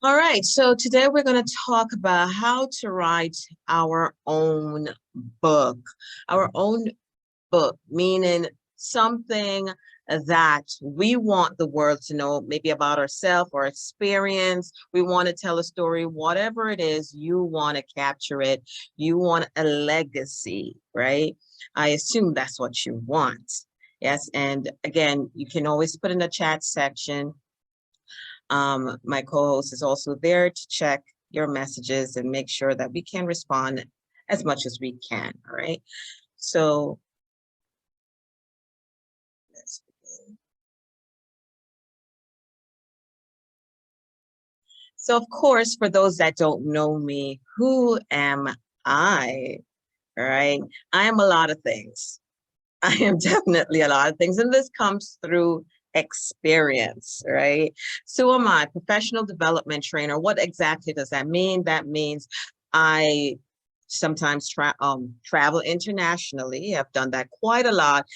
All right, so today we're going to talk about how to write our own book. Our own book, meaning something that we want the world to know, maybe about ourselves or experience. We want to tell a story, whatever it is, you want to capture it. You want a legacy, right? I assume that's what you want. Yes, and again, you can always put in the chat section. My co-host is also there to check your messages and make sure that we can respond as much as we can. All right. So let's begin. So of course, for those that don't know me, who am I? All right. I am a lot of things. I am definitely a lot of things. And this comes through experience, right? So am I, professional development trainer. What exactly does that mean? That means I sometimes travel internationally. I've done that quite a lot.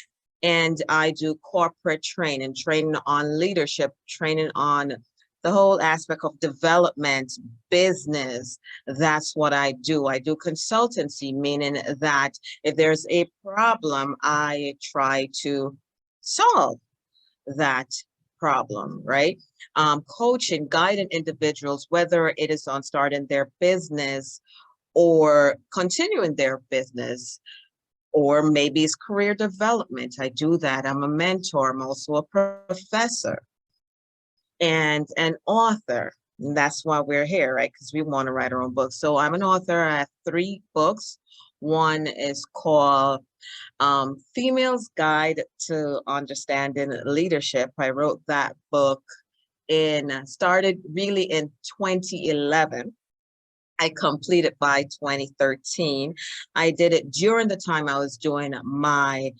And I do corporate training, training on leadership, training on the whole aspect of development, business. That's what I do. I do consultancy, meaning that if there's a problem, I try to solve that problem, right? Coaching, guiding individuals, whether it is on starting their business or continuing their business, or maybe it's career development. I do that. I'm a mentor. I'm also a professor and an author. And that's why we're here, right? Because we want to write our own books. So I'm an author. I have 3 books. One is called Female's Guide to Understanding Leadership. I wrote that book started really in 2011. I completed by 2013. I did it during the time I was doing my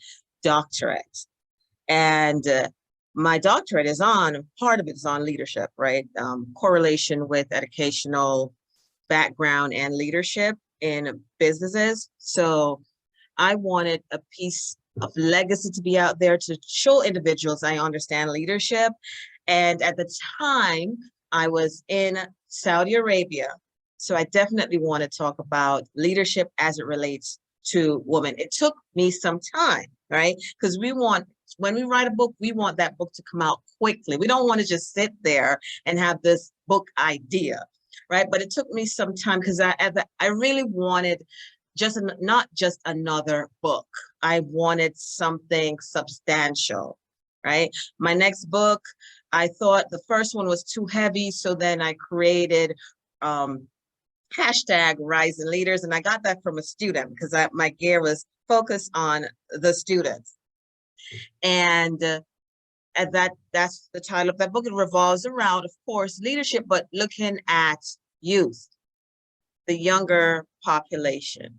doctorate. And my doctorate is part of it is on leadership, right? Correlation with educational background and leadership in businesses. So I wanted a piece of legacy to be out there to show individuals I understand leadership. And at the time, I was in Saudi Arabia. So I definitely want to talk about leadership as it relates to women. It took me some time, right? Because when we write a book, we want that book to come out quickly. We don't want to just sit there and have this book idea, right? But it took me some time because I really wanted not just another book. I wanted something substantial, right? My next book, I thought the first one was too heavy. So then I created hashtag Rising Leaders. And I got that from a student because my gear was focused on the students. And that's the title of that book. It revolves around, of course, leadership, but looking at youth, the younger population.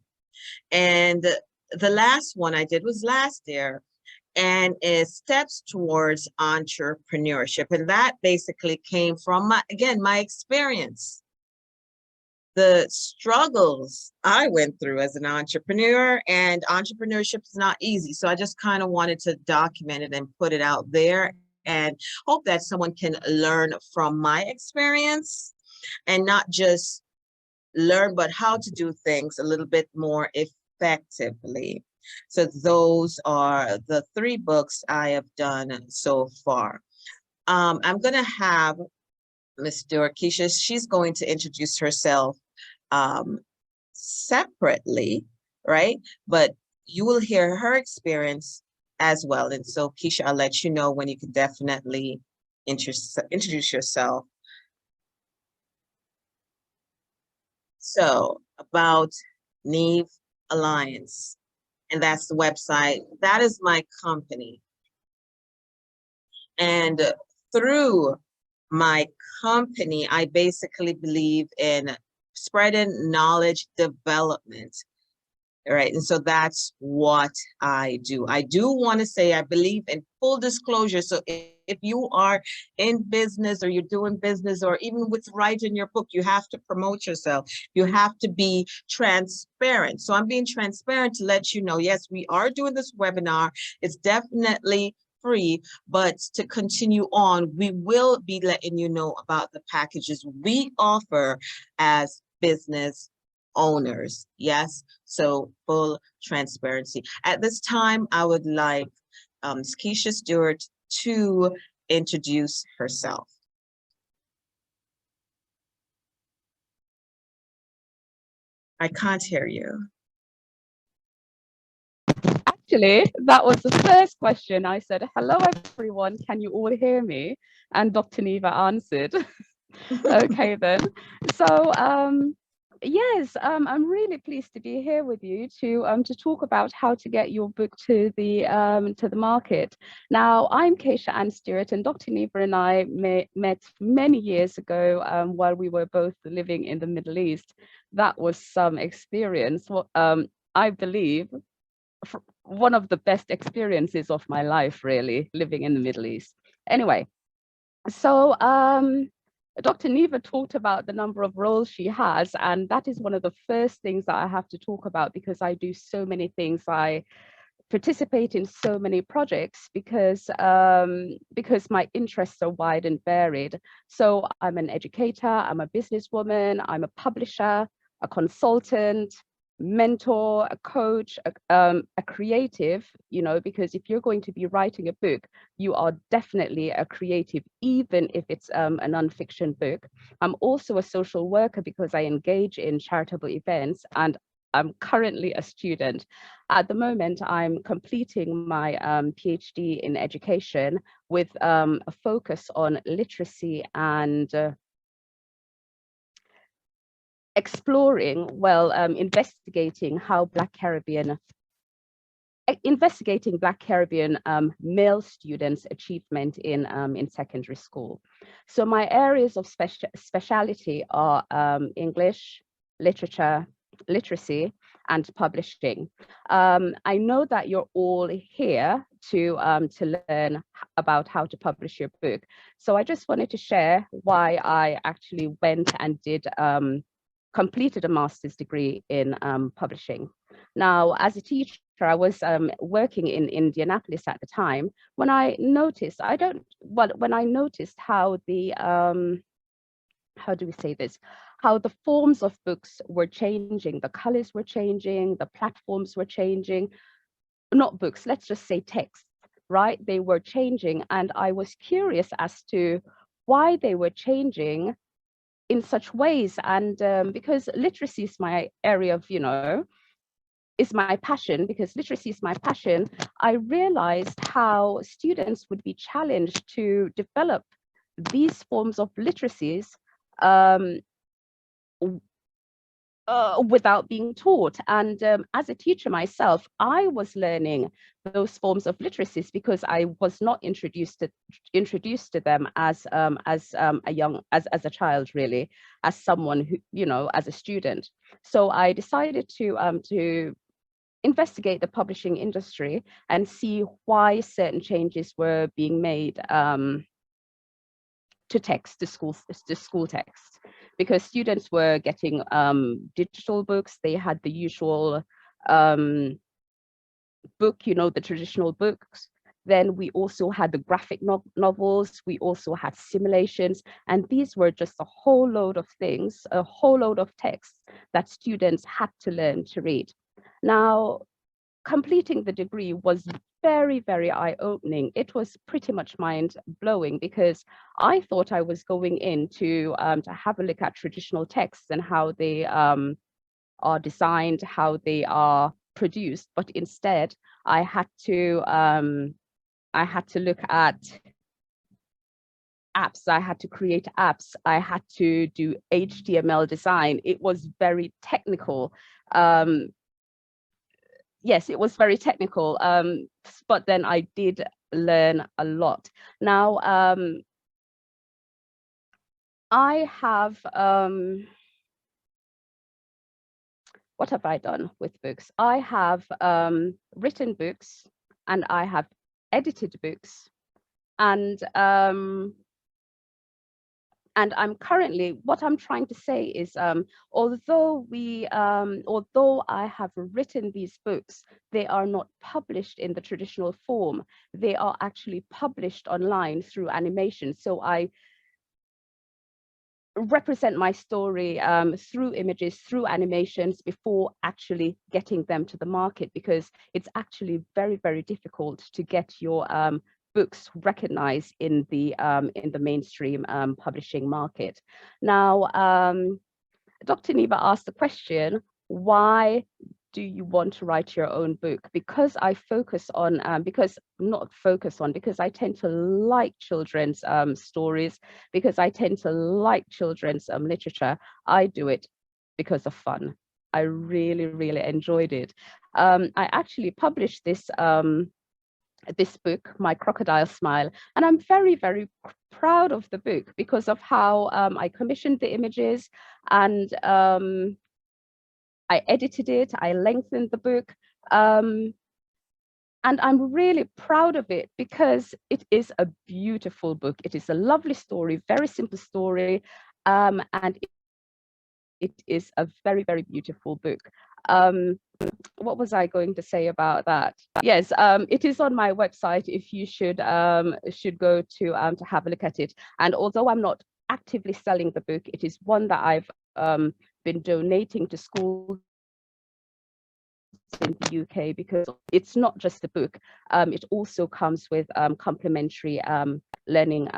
And the last one I did was last year, and is Steps Towards Entrepreneurship. And that basically came from my experience, the struggles I went through as an entrepreneur, and entrepreneurship is not easy. So I just kind of wanted to document it and put it out there and hope that someone can learn from my experience and not just learn, but how to do things a little bit more effectively. So those are the 3 books I have done so far. I'm going to have Ms. Keisha, she's going to introduce herself separately, right? But you will hear her experience as well. And so Keisha, I'll let you know when you can definitely introduce yourself. So about Neve Alliance, and that's the website. That is my company. And through my company, I basically believe in spreading knowledge development, right? And so that's what I do. I do want to say I believe in full disclosure. So if you are in business or you're doing business, or even with writing your book, you have to promote yourself. You have to be transparent. So I'm being transparent to let you know, yes, we are doing this webinar. It's definitely free, but to continue on, we will be letting you know about the packages we offer as business owners. Yes, so full transparency. At this time, I would like Keisha Stewart to introduce herself. I can't hear you. Actually, that was the first question. I said, hello, everyone. Can you all hear me? And Dr. Neva answered. Okay, then. So, yes, I'm really pleased to be here with you to talk about how to get your book to the market. Now, I'm Keisha Ann Stewart, and Dr. Neva and I met many years ago while we were both living in the Middle East. That was some experience. I believe one of the best experiences of my life, really, living in the Middle East. Anyway, so Dr. Neva talked about the number of roles she has, and that is one of the first things that I have to talk about because I do so many things. I participate in so many projects because my interests are wide and varied. So I'm an educator, I'm a businesswoman, I'm a publisher, a consultant, mentor, a coach, a creative, you know, because if you're going to be writing a book, you are definitely a creative, even if it's a non-fiction book. I'm also a social worker because I engage in charitable events, and I'm currently a student. At the moment, I'm completing my PhD in education with a focus on literacy and investigating how investigating Black Caribbean male students' achievement in secondary school. So my areas of speciality are English, literature, literacy, and publishing. I know that you're all here to learn about how to publish your book. So I just wanted to share why I actually went and completed a master's degree in publishing. Now, as a teacher, I was working in Indianapolis at the time when I noticed, when I noticed how the, how do we say this? How the forms of books were changing, the colors were changing, the platforms were changing, not books, let's just say text, right? They were changing. And I was curious as to why they were changing in such ways. And because literacy is my area of, is my passion, because literacy is my passion, I realized how students would be challenged to develop these forms of literacies without being taught. And as a teacher myself, I was learning those forms of literacies because I was not introduced to them as a child, really, as someone who, as a student. So I decided to investigate the publishing industry and see why certain changes were being made to text, to school text, because students were getting digital books. They had the usual book, the traditional books. Then we also had the graphic novels. We also had simulations. And these were just a whole load of things, a whole load of texts that students had to learn to read. Now, completing the degree was very, very eye-opening. It was pretty much mind-blowing because I thought I was going in to have a look at traditional texts and how they are designed, how they are produced, but instead I had to look at apps. I had to create apps. I had to do HTML design. It was very technical. Yes, it was very technical, but then I did learn a lot. Now, I have, what have I done with books? I have written books and I have edited books, and And what I'm trying to say is, although I have written these books, they are not published in the traditional form. They are actually published online through animation. So I represent my story through images, through animations, before actually getting them to the market, because it's actually very, very difficult to get your books recognized in the mainstream publishing market. Now, Dr. Neva asked the question, why do you want to write your own book? Because I tend to like children's stories, because I tend to like children's literature. I do it because of fun. I really, really enjoyed it. I actually published this book, My Crocodile Smile, and I'm very, very proud of the book because of how I commissioned the images, and I edited it, I lengthened the book, and I'm really proud of it because it is a beautiful book. It is a lovely story, very simple story, and it is a very, very beautiful book. What was I going to say about that? Yes, it is on my website if you should go to have a look at it. And although I'm not actively selling the book, it is one that I've been donating to schools in the UK, because it's not just a book, it also comes with complementary learning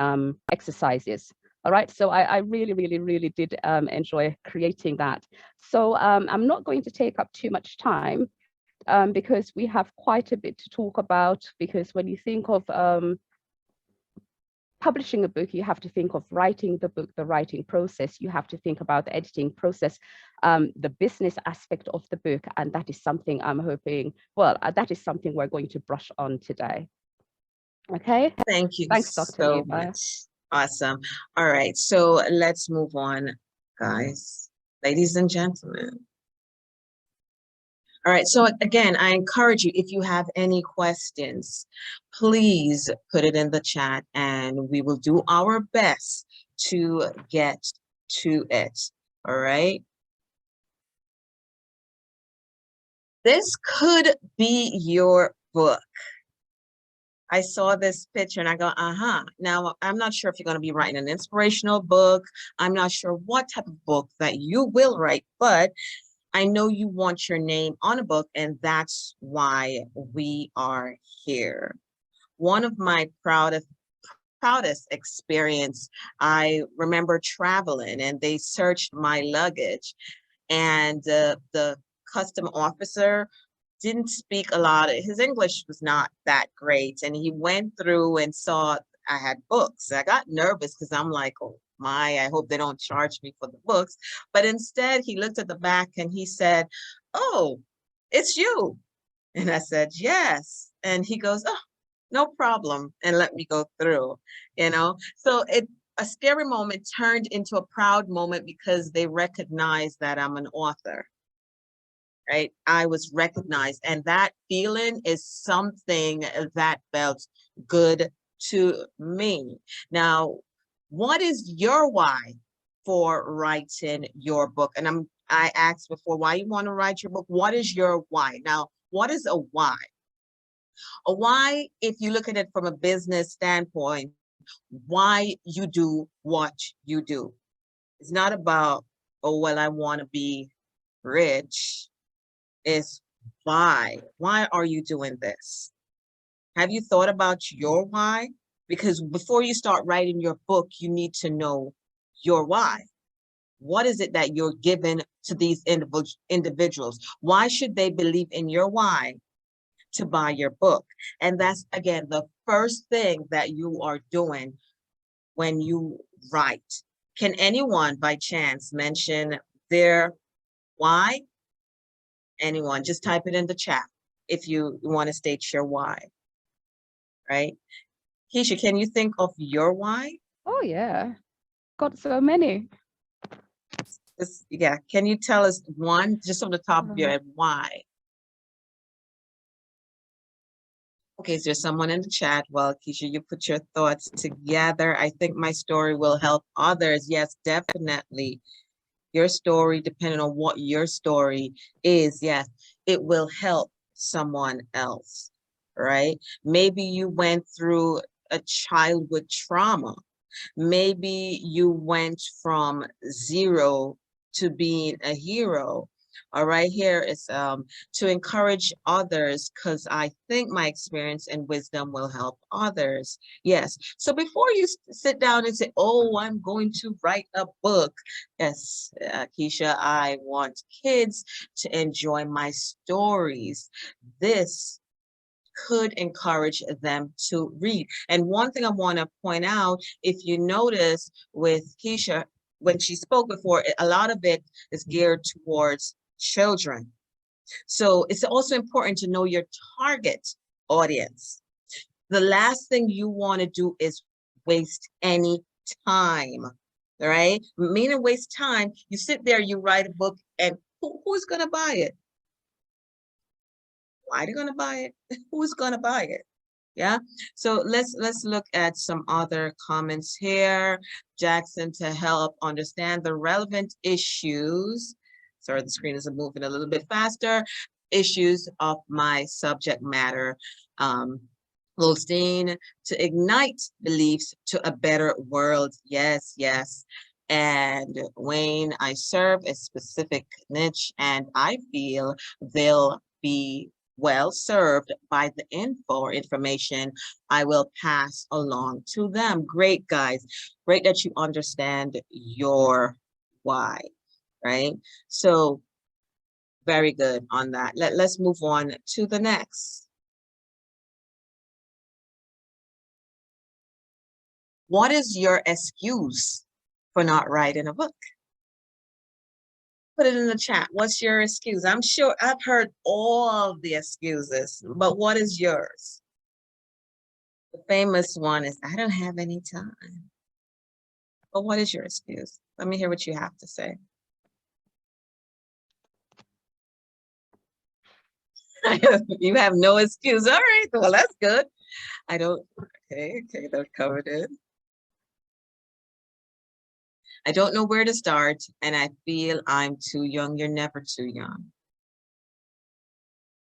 exercises. All right, so I really, really, really did enjoy creating that. So I'm not going to take up too much time because we have quite a bit to talk about, because when you think of publishing a book, you have to think of writing the book, the writing process, you have to think about the editing process, the business aspect of the book, and that is something I'm hoping, that is something we're going to brush on today. Okay. Thank you Thanks, Dr. so Neva. much. Awesome. All right, so let's move on, guys, ladies and gentlemen. All right, so again, I encourage you, if you have any questions, please put it in the chat and we will do our best to get to it. All right. This could be your book. I saw this picture and I go, Now, I'm not sure if you're going to be writing an inspirational book. I'm not sure what type of book that you will write, but I know you want your name on a book, and that's why we are here. One of my proudest experience, I remember traveling and they searched my luggage, and the custom officer didn't speak a lot. His English was not that great. And he went through and saw I had books. I got nervous because I'm like, oh my, I hope they don't charge me for the books. But instead, he looked at the back and he said, oh, it's you. And I said, yes. And he goes, oh, no problem. And let me go through, So a scary moment turned into a proud moment because they recognized that I'm an author. Right? I was recognized, and that feeling is something that felt good to me. Now, what is your why for writing your book? And I asked before why you want to write your book. What is your why? Now, what is a why? A why, if you look at it from a business standpoint, why you do what you do. It's not about, oh, well, I want to be rich. Is why. Why are you doing this? Have you thought about your why? Because before you start writing your book, you need to know your why. What is it that you're giving to these individuals? Why should they believe in your why to buy your book? And that's, again, the first thing that you are doing when you write. Can anyone by chance mention their why? Anyone, just type it in the chat if you want to state your why, right? Keisha, can you think of your why? Oh yeah, got so many. Yeah, can you tell us one just on the top of your head, why? Okay, is there someone in the chat? Well, Keisha, you put your thoughts together. I think my story will help others. Yes, definitely. Your story, depending on what your story is, yes, it will help someone else, right? Maybe you went through a childhood trauma. Maybe you went from zero to being a hero. All right, here is to encourage others, because I think my experience and wisdom will help others. Yes. So before you sit down and say, oh, I'm going to write a book. Yes, Keisha, I want kids to enjoy my stories. This could encourage them to read. And one thing I want to point out, if you notice with Keisha, when she spoke before, a lot of it is geared towards children. So it's also important to know your target audience. The last thing you want to do is waste any time, right? Meaning waste time. You sit there, you write a book, and who's going to buy it? Why are they going to buy it? Who's going to buy it? Yeah. So let's look at some other comments here. Jackson, to help understand the relevant issues. Sorry, the screen is moving a little bit faster. Issues of my subject matter. Goldstein, to ignite beliefs to a better world. Yes, yes. And Wayne, I serve a specific niche, and I feel they'll be well served by the info or information I will pass along to them. Great, guys. Great that you understand your why, right? So very good on that. Let's move on to the next. What is your excuse for not writing a book? Put it in the chat. What's your excuse? I'm sure I've heard all the excuses, but what is yours? The famous one is, I don't have any time. But what is your excuse? Let me hear what you have to say. You have no excuse. All right, well, that's good. I don't, okay, they're covered in. I don't know where to start, and I feel I'm too young. You're never too young.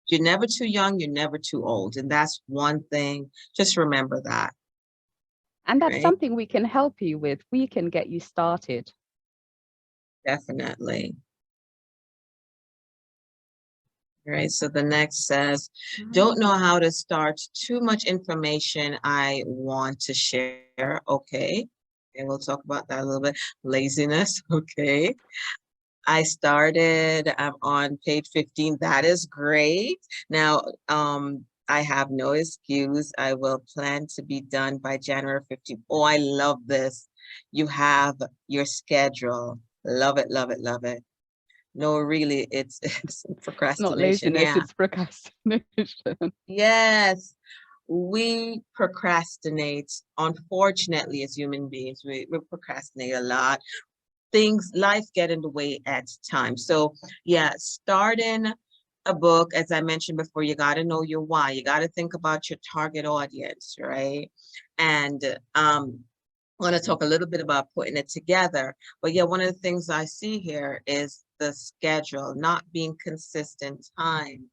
You're never too young, you're never too old. And that's one thing, just remember that. And that's right? something we can help you with. We can get you started. Definitely. All right, so the next says, don't know how to start, too much information I want to share. Okay, and we'll talk about that a little bit. Laziness, okay. I started, I'm on page 15. That is great. Now, I have no excuse. I will plan to be done by January 15th. Oh, I love this. You have your schedule. Love it, love it, love it. No, really, it's It's not procrastination. laziness, Yeah. it's procrastination. Yes. We procrastinate. Unfortunately, as human beings, we procrastinate a lot. Things, life get in the way at times. So yeah, starting a book, as I mentioned before, you got to know your why. You got to think about your target audience, right? And I want to talk a little bit about putting it together. But yeah, one of the things I see here is the schedule, not being consistent time.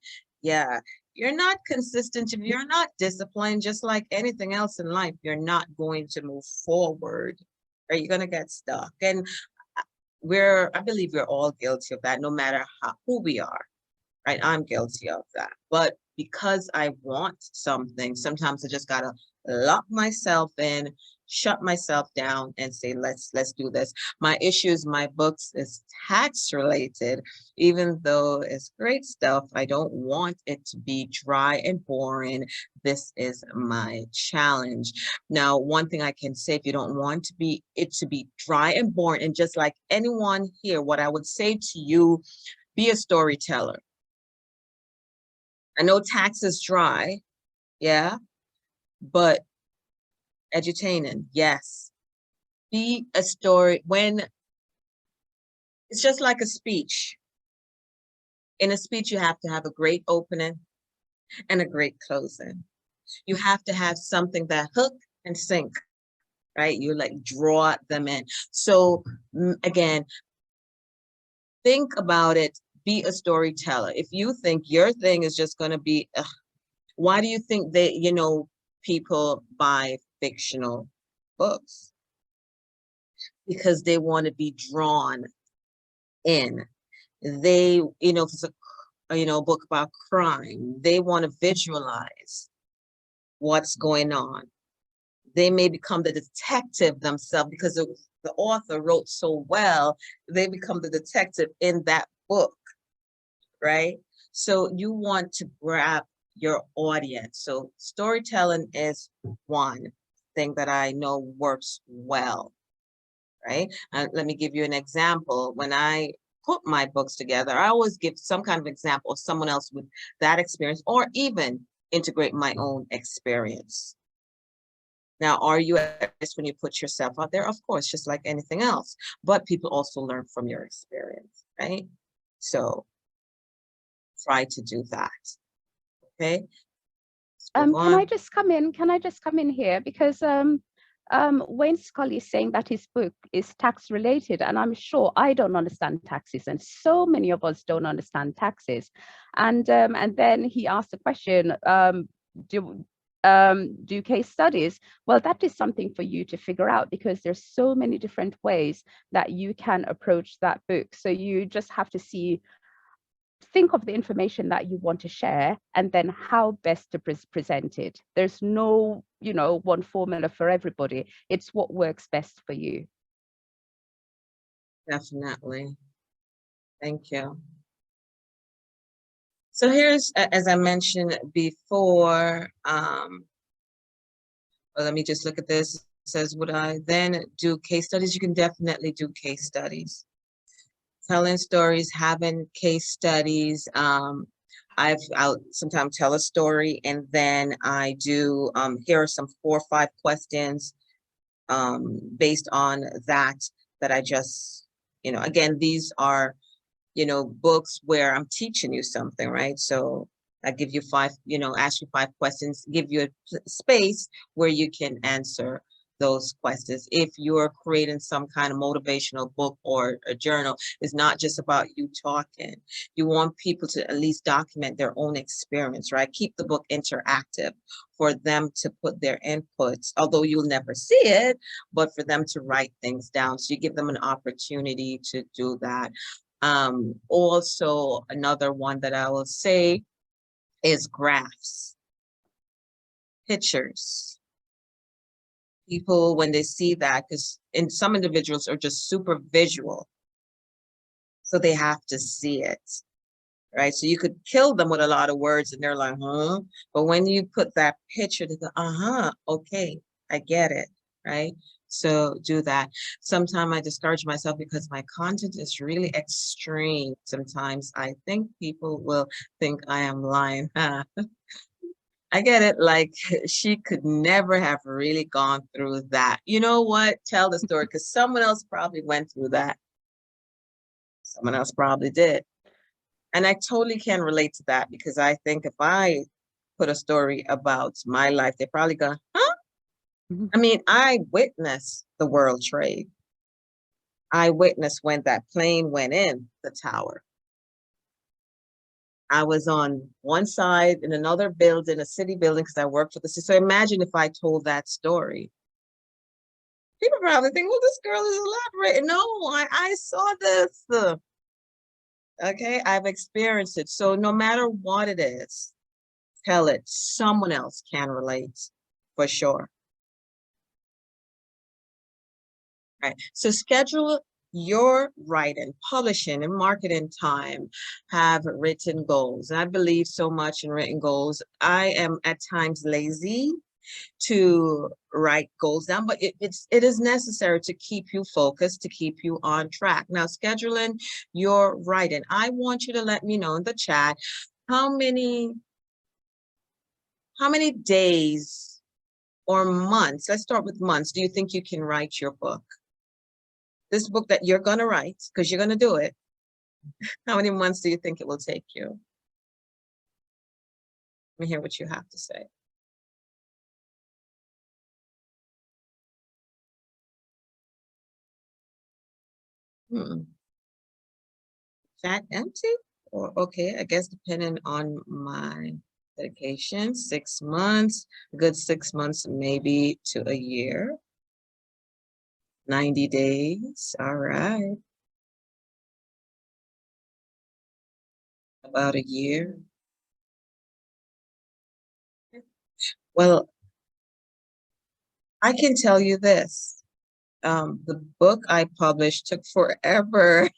Yeah, you're not consistent if you're not disciplined, just like anything else in life, you're not going to move forward, right? You're going to get stuck. And I believe we're all guilty of that, no matter who we are, right? I'm guilty of that. But because I want something, sometimes I just gotta lock myself in, shut myself down, and say, let's do this. My issues, my books is tax related. Even though it's great stuff, I don't want it to be dry and boring. This is my challenge. Now, one thing I can say, if you don't want it to be dry and boring, and just like anyone here, what I would say to you, be a storyteller. I know tax is dry, yeah, but edutaining, yes. Be a story. When it's just like a speech. In a speech, you have to have a great opening and a great closing. You have to have something that hook and sink, right? You like draw them in. So again, think about it, be a storyteller. If you think your thing is just going to be, why do you think that, people buy fictional books? Because they want to be drawn in. They, if it's a book about crime, they want to visualize what's going on. They may become the detective themselves because the author wrote so well, they become the detective in that book, right? So you want to grab your audience. So storytelling is one thing that I know works well, right? And let me give you an example. When I put my books together, I always give some kind of example of someone else with that experience, or even integrate my own experience. Now, are you at risk when you put yourself out there? Of course, just like anything else, but people also learn from your experience, right? So try to do that, okay? Let's move Can I on. just come in? Can I just come in here? Because Wayne Scully is saying that his book is tax related, and I'm sure I don't understand taxes, and so many of us don't understand taxes. And then he asked the question, do case studies? Well, that is something for you to figure out, because there's so many different ways that you can approach that book. So you just have to think of the information that you want to share, and then how best to present it. There's no, one formula for everybody. It's what works best for you. Definitely. Thank you. So here's, as I mentioned before, well, let me just look at this. It says, would I then do case studies? You can definitely do case studies. Telling stories, having case studies. I'll sometimes tell a story, and then I do, here are some 4 or 5 questions based on that I just, again, these are, books where I'm teaching you something, right? So I give you 5, ask you 5 questions, give you a space where you can answer those questions. If you're creating some kind of motivational book or a journal, it's not just about you talking. You want people to at least document their own experience, right? Keep the book interactive for them to put their inputs, although you'll never see it, but for them to write things down. So you give them an opportunity to do that. Also, another one that I will say is graphs, pictures. People, when they see that, because some individuals are just super visual, so they have to see it, right? So you could kill them with a lot of words and they're like, huh? But when you put that picture, they go, uh-huh, okay, I get it, right? So do that. Sometimes I discourage myself because my content is really extreme. Sometimes I think people will think I am lying. I get it. Like, she could never have really gone through that. You know what? Tell the story, because someone else probably went through that. Someone else probably did. And I totally can relate to that, because I think if I put a story about my life, they probably go, huh? I mean, I witnessed the World Trade. I witnessed when that plane went in the tower. I was on one side in another building, a city building, because I worked for the city. So imagine if I told that story. People probably think, well, this girl is elaborating. No, I saw this. Okay, I've experienced it. So no matter what it is, tell it. Someone else can relate, for sure. Right. So schedule your writing, publishing, and marketing time. Have written goals. And I believe so much in written goals. I am at times lazy to write goals down, but it is necessary to keep you focused, to keep you on track. Now, scheduling your writing. I want you to let me know in the chat how many days or months, let's start with months, do you think you can write your book? This book that you're going to write, because you're going to do it. How many months do you think it will take you? Let me hear what you have to say. Hmm. Fat empty? Or okay, I guess depending on my dedication, 6 months, a good 6 months, maybe to a year, 90 days. All right. About a year. Well, I can tell you this. The book I published took forever.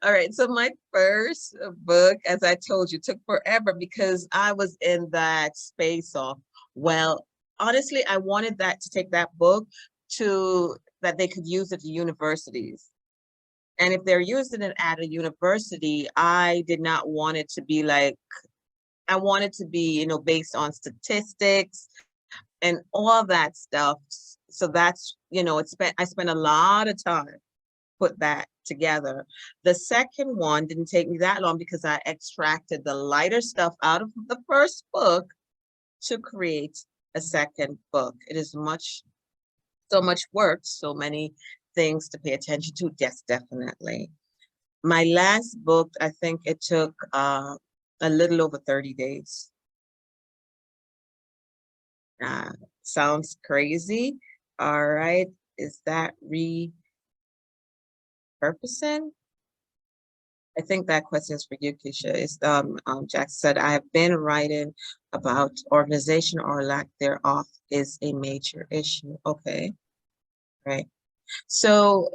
All right, so my first book, as I told you, took forever because I was in that space of, well, honestly, I wanted that to take that book to that they could use it to universities. And if they're using it at a university, I did not want it to be like, I wanted to be, based on statistics and all that stuff. So that's, I spent a lot of time put that together. The second one didn't take me that long because I extracted the lighter stuff out of the first book to create a second book. It is so much work, so many things to pay attention to. Yes, definitely. My last book, I think it took a little over 30 days. Uh, Sounds crazy. All right. Is that repurposing? I think that question is for you, Keisha. Jack said, I have been writing about organization or lack thereof is a major issue. Okay, right. So,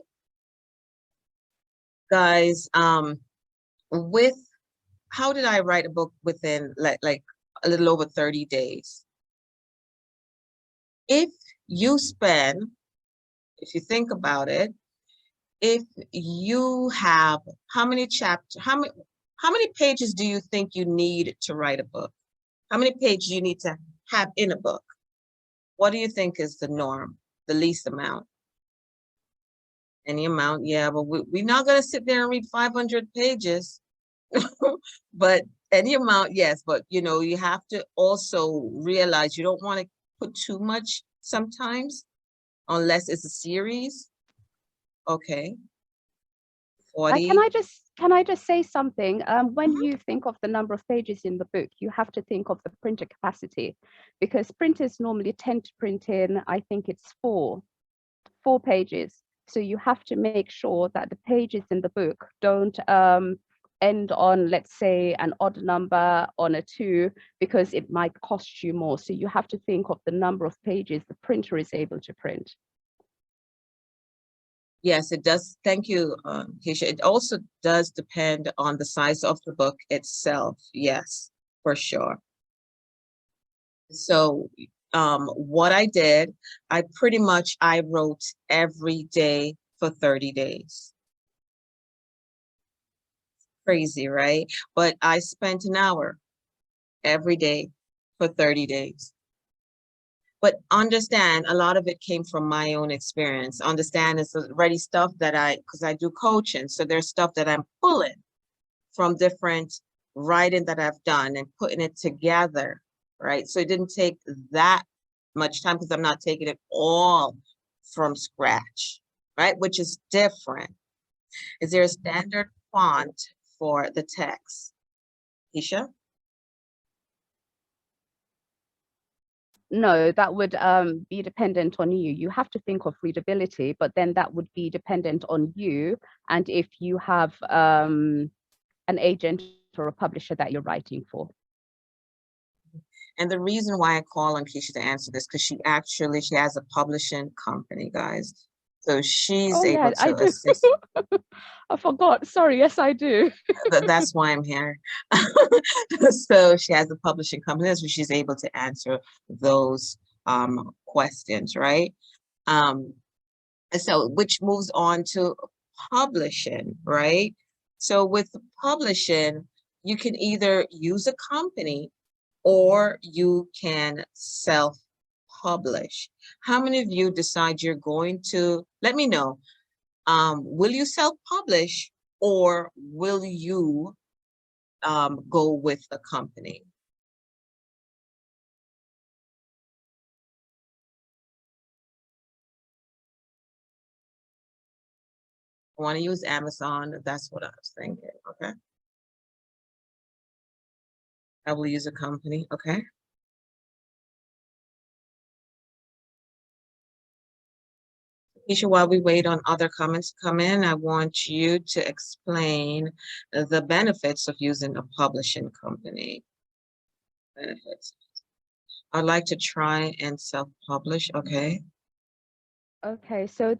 guys, with how did I write a book within like a little over 30 days? If you spend, if you think about it, if you have how many pages do you think you need to write a book? How many pages you need to have in a book? What do you think is the norm, the least amount? Any amount, yeah, but we're not going to sit there and read 500 pages. But any amount, yes, but you have to also realize you don't want to put too much sometimes, unless it's a series. Okay, Uh, can 40. I just can I just say something? When Mhm. you think of the number of pages in the book, you have to think of the printer capacity, because printers normally tend to print in, I think it's four pages. So you have to make sure that the pages in the book don't end on, let's say, an odd number on a 2, because it might cost you more. So you have to think of the number of pages the printer is able to print. Yes, it does. Thank you, Keisha. It also does depend on the size of the book itself. Yes, for sure. So, what I did, I wrote every day for 30 days. Crazy, right? But I spent an hour every day for 30 days. But understand, a lot of it came from my own experience. Understand it's already stuff because I do coaching. So there's stuff that I'm pulling from different writing that I've done and putting it together, right? So it didn't take that much time because I'm not taking it all from scratch, right? Which is different. Is there a standard font for the text? Keisha? No, that would be dependent on you. You have to think of readability, but then that would be dependent on you and if you have an agent or a publisher that you're writing for. And the reason why I call on Keisha to answer this, because she has a publishing company, guys. So she's Oh able yeah, I to do. assist. I forgot. Sorry. Yes, I do. That's why I'm here. So she has a publishing company, so she's able to answer those questions, right? Um, and so which moves on to publishing, right? So with publishing, you can either use a company or you can self-publish. How many of you decide you're going to, let me know, will you self-publish or will you go with a company? I want to use Amazon. That's what I was thinking. Okay. I will use a company. Okay. Keisha, while we wait on other comments to come in, I want you to explain the benefits of using a publishing company. Benefits. I'd like to try and self-publish. Okay. Okay, so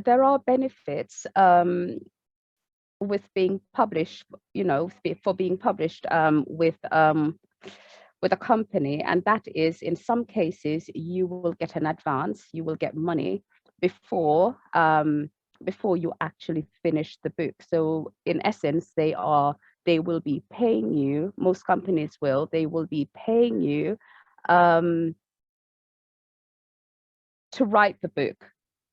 there are benefits with being published, you know, for being published with a company, and that is, in some cases you will get an advance, you will get money before before you actually finish the book. So in essence, they will be paying you, most companies will, they will be paying you to write the book.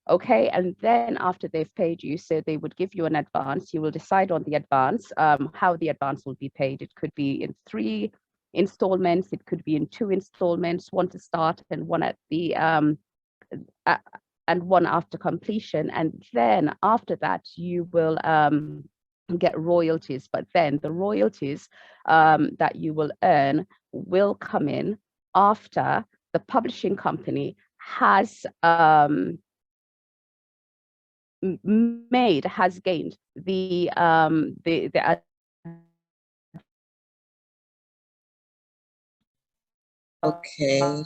Okay, and then after they've paid you, so they would give you an advance, you will decide on the advance, how the advance will be paid. It could be in 3 installments, it could be in 2 installments, one to start and one at the and one after completion. And then after that, you will get royalties, but then the royalties that you will earn will come in after the publishing company has gained the Okay.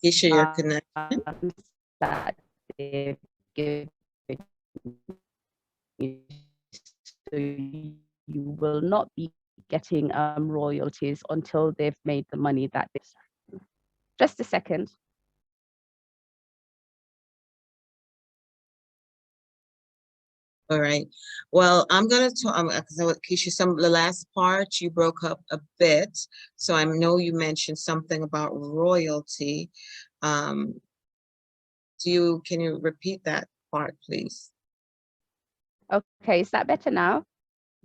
Keisha, your connection. that they've given you. So you will not be getting royalties until they've made the money that is. Just a second. All right. Well, I'm gonna talk because Keisha, the last part you broke up a bit. So I know you mentioned something about royalty. Can you repeat that part, please? Okay, is that better now?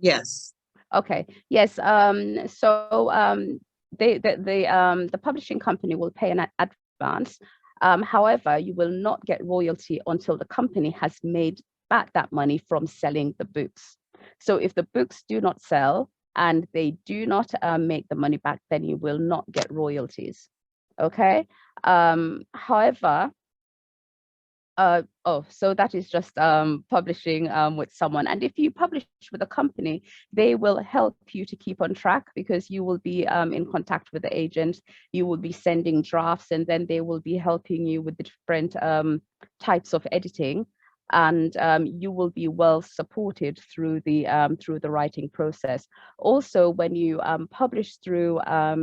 Yes. Okay. Yes. So the publishing company will pay an advance. However, you will not get royalty until the company has made back that money from selling the books. So if the books do not sell and they do not make the money back, then you will not get royalties. Okay. However, so that is just publishing with someone. And if you publish with a company, they will help you to keep on track, because you will be in contact with the agent, you will be sending drafts, and then they will be helping you with the different types of editing, and you will be well supported through the writing process. Also, when you publish through a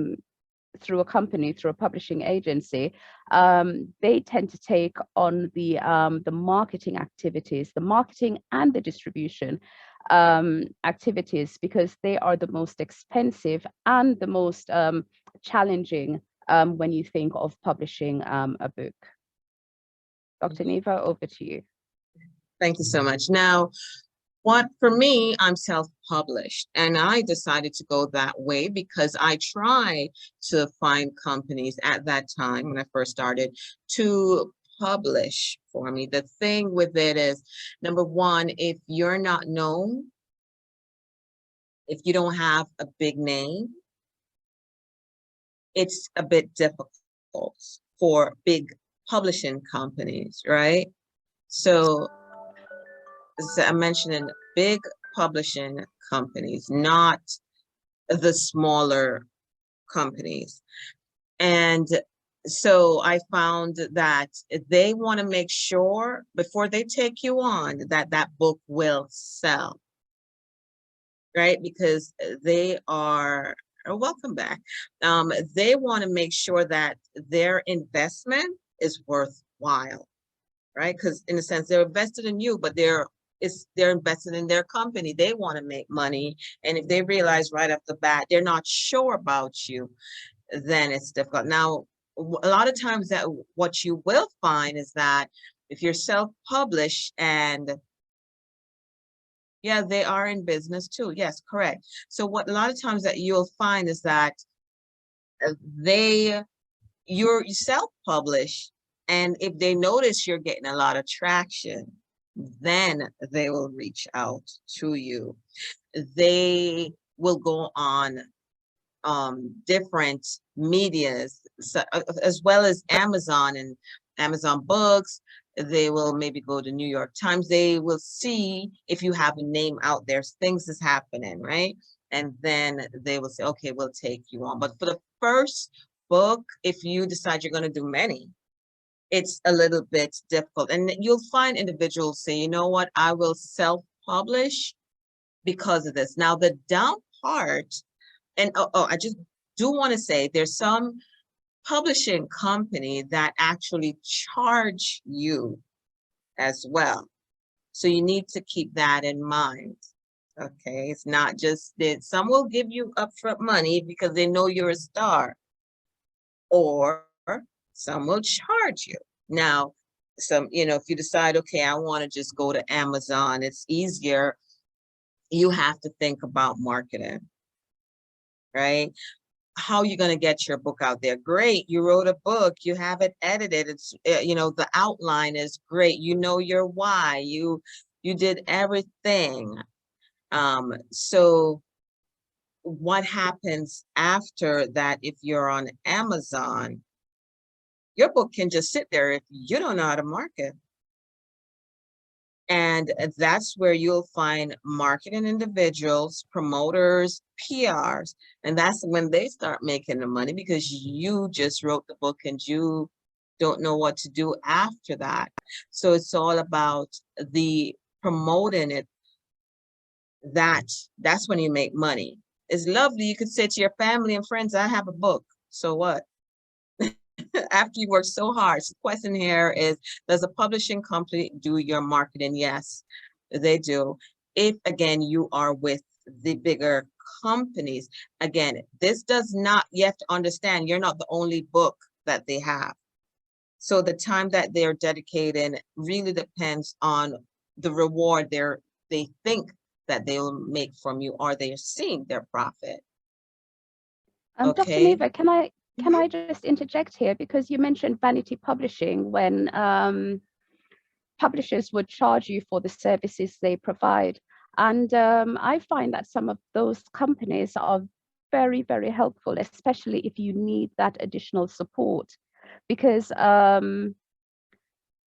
company, through a publishing agency, they tend to take on the marketing activities, the marketing and the distribution activities, because they are the most expensive and the most challenging when you think of publishing a book. Dr. Neva, over to you. Thank you so much. Now, for me, I'm self-published, and I decided to go that way because I tried to find companies at that time when I first started to publish for me. The thing with it is, number one, if you're not known, if you don't have a big name, it's a bit difficult for big publishing companies, right? So I'm mentioning big publishing companies, not the smaller companies. And so I found that they want to make sure before they take you on that that book will sell, right? Because they are, welcome back. They want to make sure that their investment is worthwhile, right? Because in a sense, they're invested in you, but they're invested in their company. They want to make money. And if they realize right off the bat, they're not sure about you, then it's difficult. Now, a lot of times that what you will find is that if you're self-published, and yeah, they are in business too. Yes, correct. So what a lot of times that you'll find is that you're self-published, and if they notice you're getting a lot of traction, then they will reach out to you. They will go on different medias, as well as Amazon and Amazon Books. They will maybe go to New York Times. They will see if you have a name out there, things is happening, right? And then they will say, okay, we'll take you on. But for the first book, if you decide you're going to do many, it's a little bit difficult. And you'll find individuals say, you know what, I will self-publish because of this. Now, the down part, and I just do want to say there's some publishing company that actually charge you as well. So you need to keep that in mind. Okay, it's not just that some will give you upfront money because they know you're a star, or some will charge you. Now, if you decide, okay, I want to just go to Amazon, it's easier. You have to think about marketing, right? How you going to get your book out there? Great, you wrote a book, you have it edited, it's the outline is great, you know your why, you did everything. So what happens after that? If you're on Amazon, your book can just sit there if you don't know how to market. And that's where you'll find marketing individuals, promoters, PRs, and that's when they start making the money, because you just wrote the book and you don't know what to do after that. So it's all about the promoting it. That's when you make money. It's lovely. You could say to your family and friends, I have a book. So what? After you work so hard. So the question here is, does a publishing company do your marketing? Yes, they do. If, again, you are with the bigger companies, again, this does not, you have to understand, you're not the only book that they have. So the time that they're dedicating really depends on the reward they think that they will make from you, or they're seeing their profit. Dr. Okay. Neva, can I just interject here, because you mentioned vanity publishing, when publishers would charge you for the services they provide. And I find that some of those companies are very, very helpful, especially if you need that additional support, because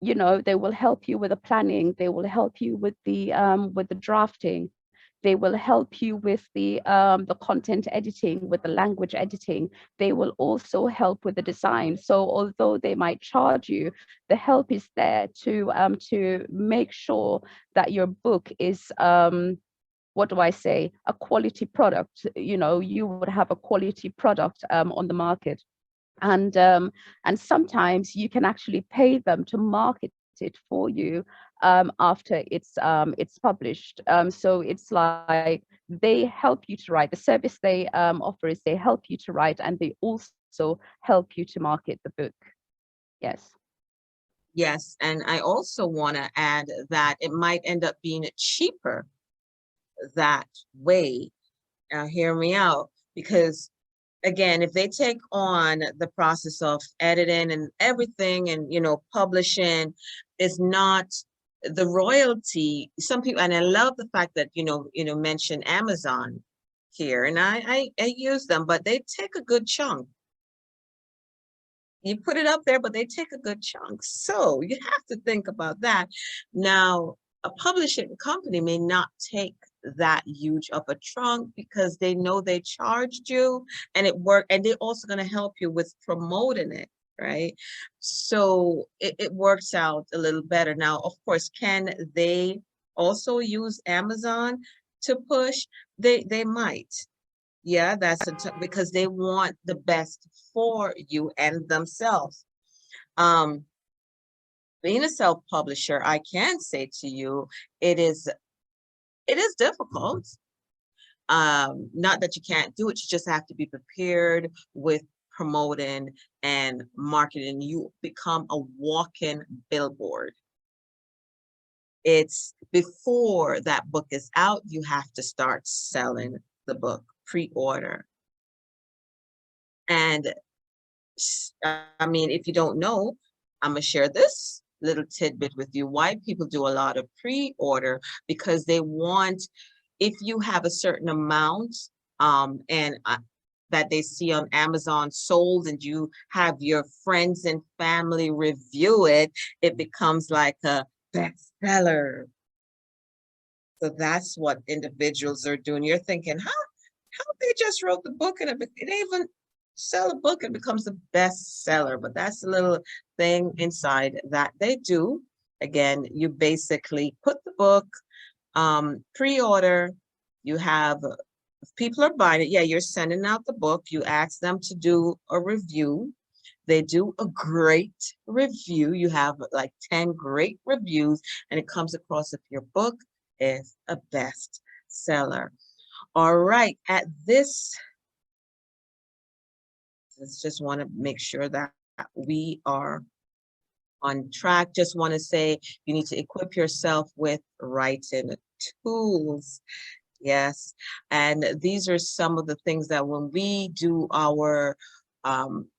they will help you with the planning, they will help you with the drafting, they will help you with the content editing, with the language editing. They will also help with the design. So although they might charge you, the help is there to make sure that your book is what do I say, a quality product. You would have a quality product on the market. And sometimes you can actually pay them to market it for you after it's published. So it's like they help you to write. The service they offer is they help you to write, and they also help you to market the book. Yes. Yes, and I also want to add that it might end up being cheaper that way. Now, hear me out, because again, if they take on the process of editing and everything, and publishing, is not the royalty. Some people, and I love the fact that mention Amazon here, and I use them, but they take a good chunk. You put it up there, but they take a good chunk. So you have to think about that. Now, a publishing company may not take that huge of a trunk because they know they charged you and it worked, and they're also going to help you with promoting it, right? So it works out a little better. Now, of course, can they also use Amazon to push? They might. Yeah, because they want the best for you and themselves. Being a self-publisher, I can say to you, it is difficult. Not that you can't do it, you just have to be prepared with promoting and marketing. You become a walking billboard. It's before that book is out, you have to start selling the book, pre-order. And I mean, if you don't know, I'm gonna share this little tidbit with you. Why people do a lot of pre-order, because they want, if you have a certain amount and that they see on Amazon sold, and you have your friends and family review it, it becomes like a bestseller. So that's what individuals are doing. You're thinking, how they just wrote the book and it even sell a book and becomes a bestseller? But that's a little thing inside that they do. Again, you basically put the book, pre-order, you have, if people are buying it, yeah, you're sending out the book, you ask them to do a review. They do a great review. You have like 10 great reviews, and it comes across if your book is a bestseller. All right, at this, let's just want to make sure that we are on track. Just want to say you need to equip yourself with writing tools. Yes, and these are some of the things that when we do our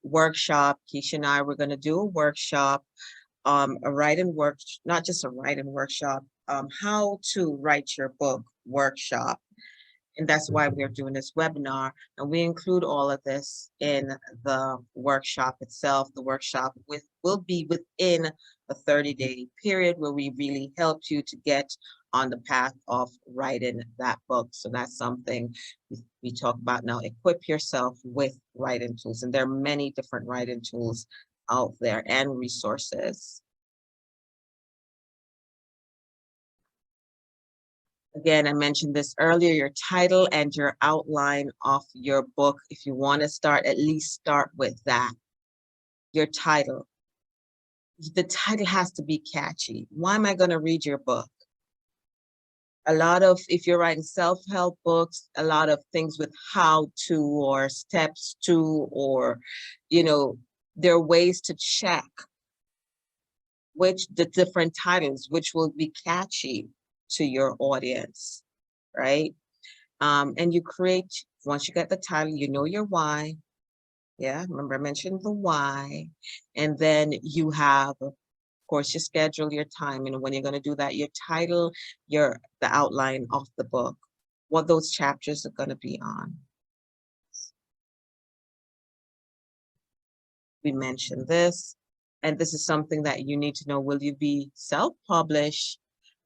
workshop, Keisha and I, we're going to do a workshop, a writing work, not just a writing workshop, how to write your book workshop. And that's why we're doing this webinar. And we include all of this in the workshop itself. The workshop will be within a 30-day period where we really help you to get on the path of writing that book. So that's something we talk about now. Equip yourself with writing tools. And there are many different writing tools out there and resources. Again, I mentioned this earlier, your title and your outline of your book. If you want to start, at least start with that. Your title. The title has to be catchy. Why am I going to read your book? A lot of, if you're writing self-help books, a lot of things with how to or steps to, or, you know, there are ways to check which the different titles, which will be catchy to your audience, right? And you create, once you get the title, you know your why. Yeah, remember I mentioned the why. And then you have, of course, you schedule your time. And when you're going to do that, your title, the outline of the book, what those chapters are going to be on. We mentioned this. And this is something that you need to know. Will you be self-published?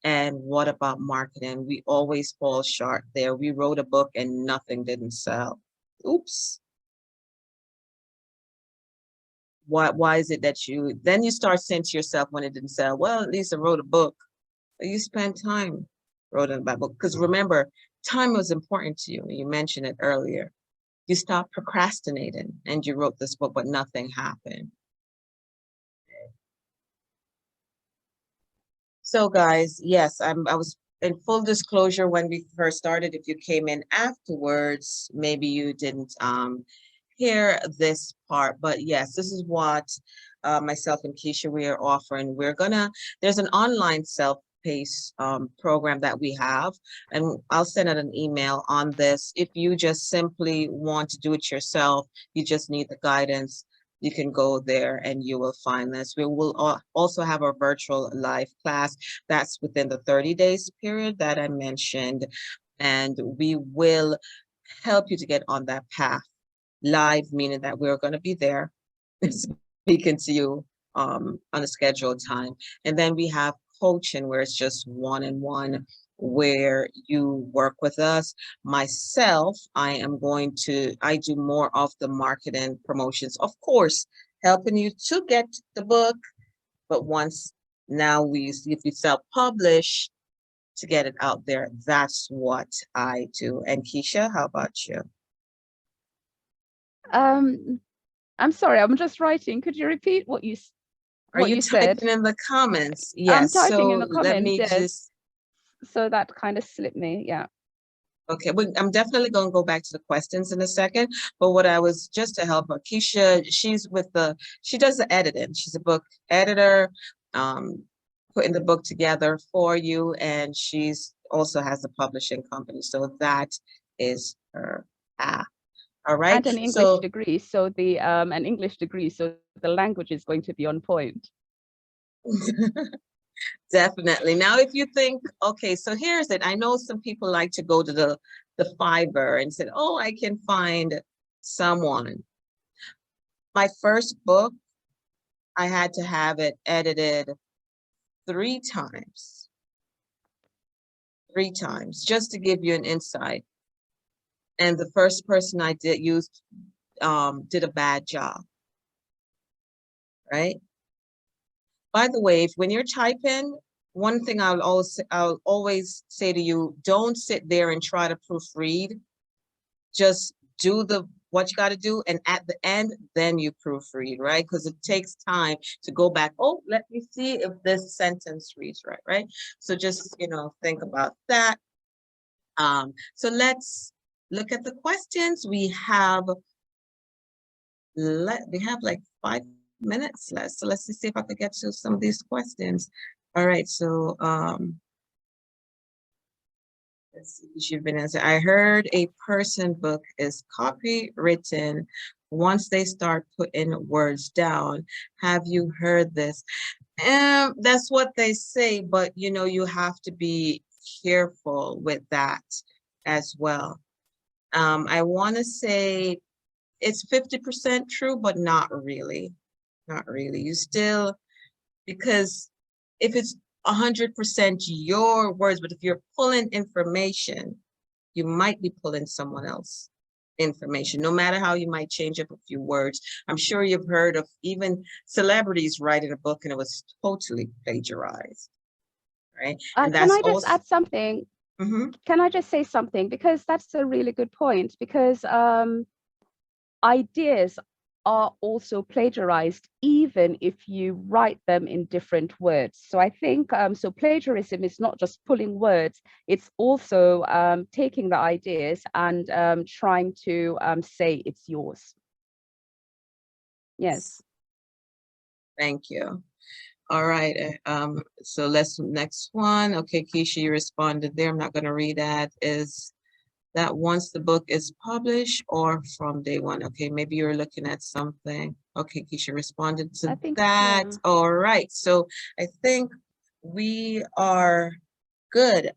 And what about marketing? We always fall short there. We wrote a book and nothing didn't sell. Oops. Why is it that then you start saying to yourself when it didn't sell, well, at least I wrote a book. You spent time writing that book. Because remember, time was important to you. You mentioned it earlier. You stopped procrastinating and you wrote this book, but nothing happened. So guys, yes, I was in full disclosure when we first started. If you came in afterwards, maybe you didn't hear this part, but yes, this is what myself and Keisha, we are offering. There's an online self-paced program that we have, and I'll send out an email on this. If you just simply want to do it yourself, you just need the guidance, you can go there and you will find this. We will also have a virtual live class that's within the 30 days period that I mentioned, and we will help you to get on that path. Live, meaning that we're going to be there speaking to you on a scheduled time. And then we have coaching where it's just one-on-one, where you work with us. Myself, I do more of the marketing promotions, of course, helping you to get the book. But if you self-publish, to get it out there, that's what I do. And Keisha, how about you? I'm sorry, I'm just writing. Could you repeat what you said? Are you typing in the comments? I'm Yes. typing So in the let comments, me yes. just. So that kind of slipped me, yeah. Okay, I'm definitely going to go back to the questions in a second. But what I was just to help her, Keisha, she does the editing. She's a book editor, putting the book together for you, and she's also has a publishing company. So that is her path. All right. And an English degree, so the language is going to be on point. Definitely. Now, if you think, okay, so here's it. I know some people like to go to the Fiverr and said, oh, I can find someone. My first book, I had to have it edited 3 times, just to give you an insight. And the first person I did did a bad job, right? By the way, when you're typing, one thing I'll always say to you, don't sit there and try to proofread. Just do what you got to do, and at the end, then you proofread, right? Because it takes time to go back. Oh, let me see if this sentence reads right, right? So just, think about that. So let's look at the questions. We have like 5 minutes left. So let's see if I could get to some of these questions. All right, so let's see if you've been answered. I heard a person book is copywritten once they start putting words down. Have you heard this? That's what they say, but you have to be careful with that as well. I want to say it's 50% true, but not really. Not really. You still, because if it's 100% your words, but if you're pulling information, you might be pulling someone else information, no matter how you might change up a few words. I'm sure you've heard of even celebrities writing a book and it was totally plagiarized, right? And Can that's I just also, add something? Mhm. Can I just say something? Because that's a really good point, because ideas are also plagiarized even if you write them in different words. So I think so plagiarism is not just pulling words, it's also taking the ideas and trying to say it's yours. Yes. Thank you. All right. So next one. Okay, Keisha, you responded there. I'm not going to read that. Is that once the book is published or from day one? Okay, maybe you're looking at something. Okay, Keisha responded to I think, that. yeah. All right. So I think we are good,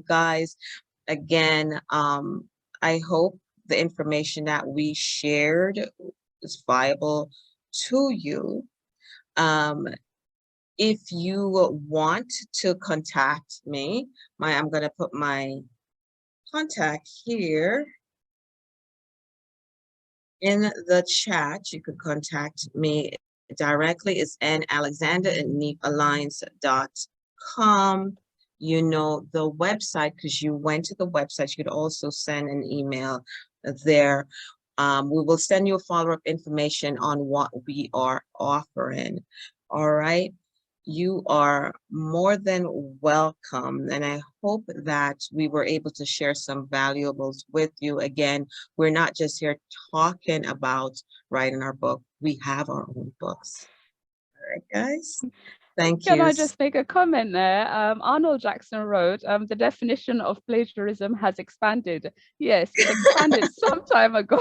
guys. Again, I hope the information that we shared is viable to you. If you want to contact me, I'm going to put my contact here in the chat. You could contact me directly. It's nalexander@neepalliance.com. The website, because you went to the website, you could also send an email there. We will send you a follow-up information on what we are offering. All right. You are more than welcome. And I hope that we were able to share some valuables with you. Again, we're not just here talking about writing our book. We have our own books. All right, guys. Thank Can you. I just make a comment there? Arnold Jackson wrote, the definition of plagiarism has expanded. Yes, it expanded some time ago.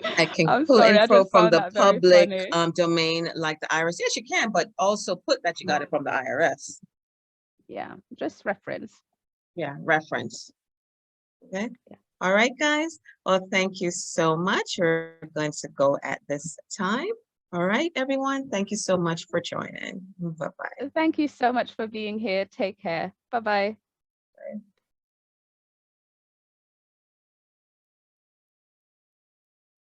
I can I'm pull sorry, I info just from found the that very public funny. domain like the IRS. Yes, you can, but also put that you got it from the IRS. Yeah, just reference. Yeah, reference. Okay. Yeah. All right, guys. Well, thank you so much. We're going to go at this time. All right, everyone. Thank you so much for joining. Bye-bye. Thank you so much for being here. Take care. Bye-bye.